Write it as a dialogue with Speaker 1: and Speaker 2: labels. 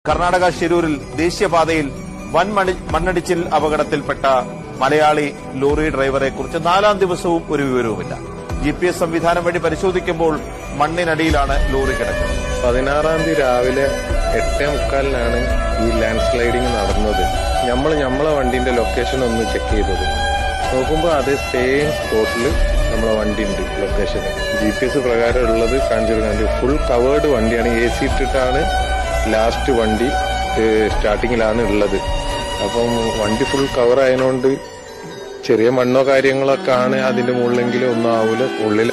Speaker 1: കർണാടക ഷിരൂരിൽ ദേശീയപാതയിൽ വൻ മണ്ണിടിച്ചിൽ അപകടത്തിൽപ്പെട്ട മലയാളി ലോറി ഡ്രൈവറെ കുറിച്ച് 4ാം ദിവസവും ഒരു വിവരവുമില്ല. GPS സംവിധാനം വഴി പരിശോധിക്കുമ്പോൾ മണ്ണിനടിയിലാണ് ലോറി കിടക്കുന്നത്.
Speaker 2: 16-ാം തീയതി രാവിലെ 8:45 ഈ ലാൻഡ് സ്ലൈഡിങ് നടന്നത്. നമ്മളെ വണ്ടിന്റെ ലൊക്കേഷൻ ഒന്ന് ചെക്ക് ചെയ്തത് നോക്കുമ്പോൾ അതേ സെയിം സ്പോട്ടിൽ നമ്മളെ വണ്ടി ഉണ്ട് ലൊക്കേഷന്. GPS പ്രകാരം ഉള്ളത് കാഞ്ചൂർ ഫുൾ കവേർഡ് വണ്ടിയാണ്. AC ഇട്ടിട്ടാണ് ലാസ്റ്റ് വണ്ടി സ്റ്റാർട്ടിങ്ങിലാണ് ഉള്ളത്. അപ്പം വണ്ടി ഫുൾ കവർ ആയതുകൊണ്ട് ചെറിയ മണ്ണോ കാര്യങ്ങളൊക്കെ ആണ് അതിന്റെ മുകളിലെങ്കിലും ഒന്നും ആവൂല. ഉള്ളിൽ